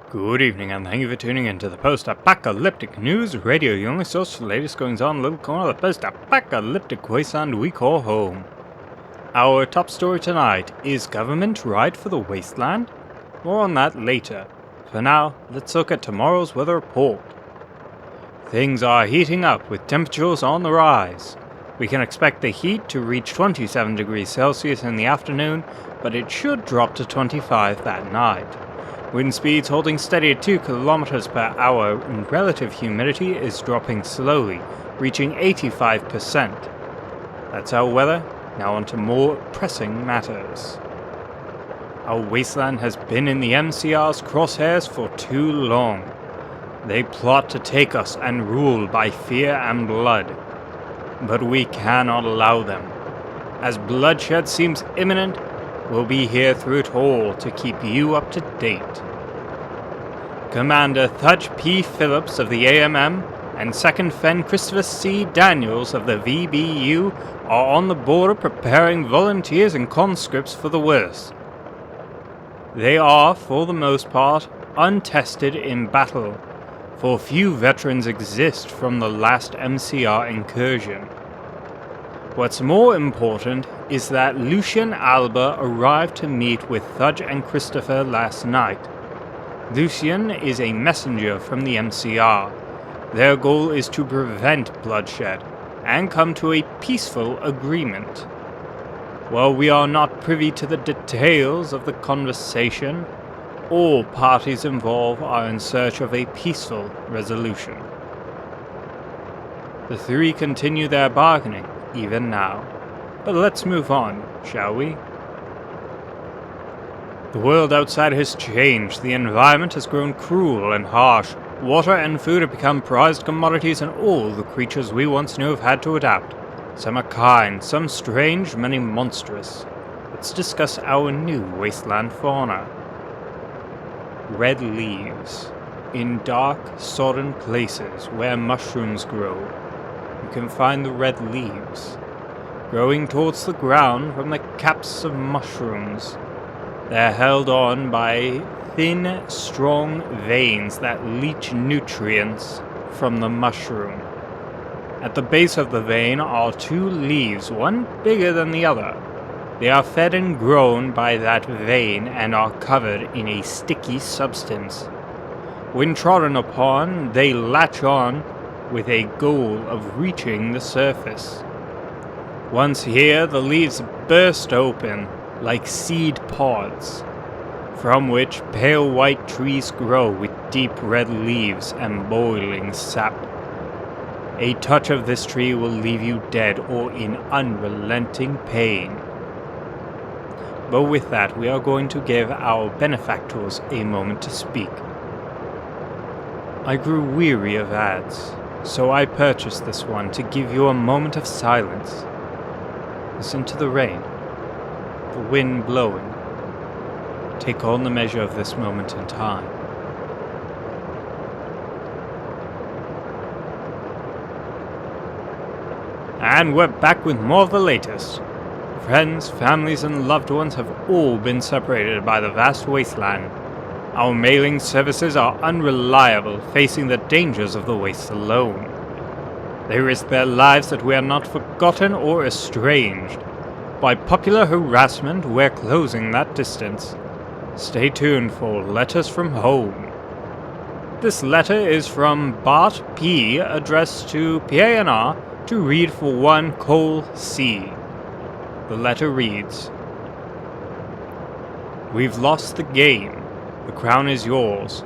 Good evening, and thank you for tuning in to the Post-Apocalyptic News Radio, your only source for the latest goings-on in the little corner of the post-apocalyptic wasteland we call home. Our top story tonight is government right for the wasteland? More on that later. For now, let's look at tomorrow's weather report. Things are heating up with temperatures on the rise. We can expect the heat to reach 27 degrees Celsius in the afternoon, but it should drop to 25 that night. Wind speeds holding steady at 2 km per hour, and relative humidity is dropping slowly, reaching 85%. That's our weather. Now on to more pressing matters. Our wasteland has been in the MCR's crosshairs for too long. They plot to take us and rule by fear and blood. But we cannot allow them. As bloodshed seems imminent, we'll be here through it all to keep you up to date. Commander Thudge P. Phillips of the AMM and 2nd Fen Christopher C. Daniels of the VBU are on the border preparing volunteers and conscripts for the worst. They are, for the most part, untested in battle, for few veterans exist from the last MCR incursion. What's more important is that Lucian Alba arrived to meet with Thudge and Christopher last night. Lucian is a messenger from the MCR. Their goal is to prevent bloodshed and come to a peaceful agreement. While we are not privy to the details of the conversation, all parties involved are in search of a peaceful resolution. The three continue their bargaining, even now. But let's move on, shall we? The world outside has changed. The environment has grown cruel and harsh. Water and food have become prized commodities, and all the creatures we once knew have had to adapt. Some are kind, some strange, many monstrous. Let's discuss our new wasteland fauna. Red leaves. In dark, sodden places where mushrooms grow, you can find the red leaves. Growing towards the ground from the caps of mushrooms, they're held on by thin, strong veins that leach nutrients from the mushroom. At the base of the vein are two leaves, one bigger than the other. They are fed and grown by that vein and are covered in a sticky substance. When trodden upon, they latch on with a goal of reaching the surface. Once here, the leaves burst open like seed pods, from which pale white trees grow with deep red leaves and boiling sap. A touch of this tree will leave you dead or in unrelenting pain. But with that, we are going to give our benefactors a moment to speak. I grew weary of ads, so I purchased this one to give you a moment of silence. Listen to the rain, the wind blowing. Take on the measure of this moment in time. And we're back with more of the latest. Friends, families, and loved ones have all been separated by the vast wasteland. Our mailing services are unreliable, facing the dangers of the waste alone. They risk their lives that we are not forgotten or estranged. By popular harassment, we're closing that distance. Stay tuned for Letters from Home. This letter is from Bart P, addressed to PANR, to read for one Cole C. The letter reads, "We've lost the game. The crown is yours.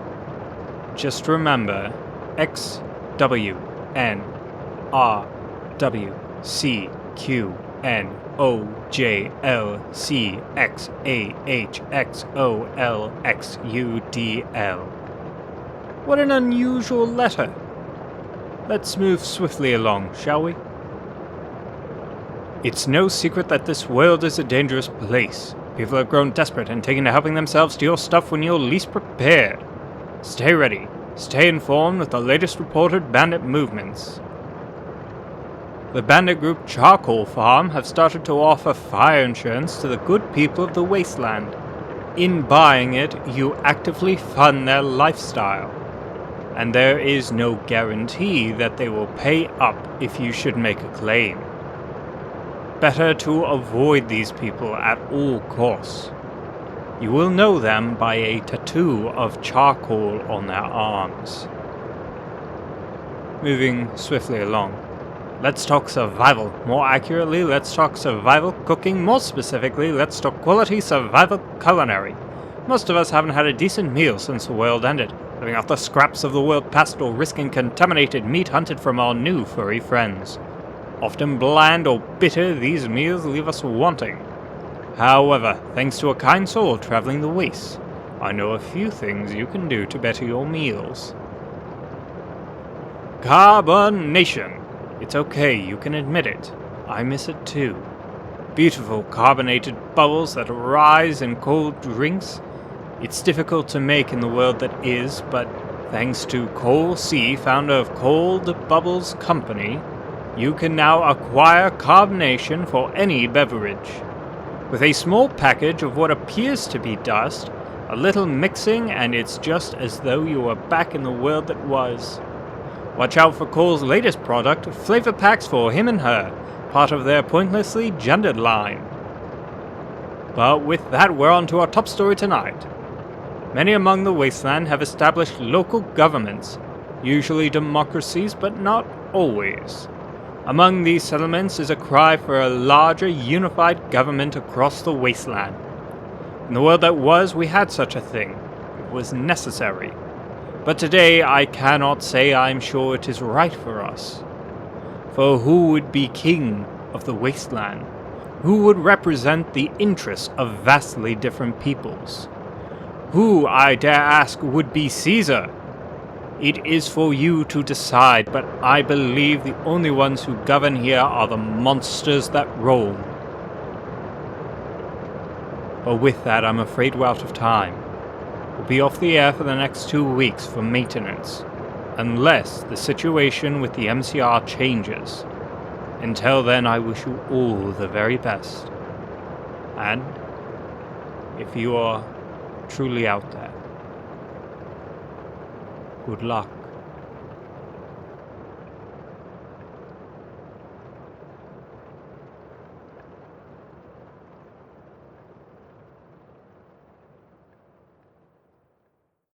Just remember, XWNRWCQNOJLCXAHXOLXUDL. What an unusual letter. Let's move swiftly along, shall we? It's no secret that this world is a dangerous place. People have grown desperate and taken to helping themselves to your stuff when you're least prepared. Stay ready. Stay informed with the latest reported bandit movements. The bandit group Charcoal Farm have started to offer fire insurance to the good people of the wasteland. In buying it, you actively fund their lifestyle, and there is no guarantee that they will pay up if you should make a claim. Better to avoid these people at all costs. You will know them by a tattoo of charcoal on their arms. Moving swiftly along. Let's talk survival. More accurately, let's talk survival cooking. More specifically, let's talk quality survival culinary. Most of us haven't had a decent meal since the world ended, living off the scraps of the world past or risking contaminated meat hunted from our new furry friends. Often bland or bitter, these meals leave us wanting. However, thanks to a kind soul traveling the wastes, I know a few things you can do to better your meals. Carbonation. It's okay, you can admit it. I miss it too. Beautiful carbonated bubbles that rise in cold drinks. It's difficult to make in the world that is, but thanks to Cole C., founder of Cold Bubbles Company, you can now acquire carbonation for any beverage. With a small package of what appears to be dust, a little mixing, and it's just as though you were back in the world that was. Watch out for Cole's latest product, flavor packs for him and her, part of their pointlessly gendered line. But with that, we're on to our top story tonight. Many among the Wasteland have established local governments, usually democracies, but not always. Among these settlements is a cry for a larger, unified government across the Wasteland. In the world that was, we had such a thing. It was necessary. But today I cannot say I'm sure it is right for us. For who would be king of the Wasteland? Who would represent the interests of vastly different peoples? Who, I dare ask, would be Caesar? It is for you to decide, but I believe the only ones who govern here are the monsters that roam. But with that, I'm afraid we're out of time. We'll be off the air for the next 2 weeks for maintenance, unless the situation with the MCR changes. Until then, I wish you all the very best. And if you are truly out there, good luck.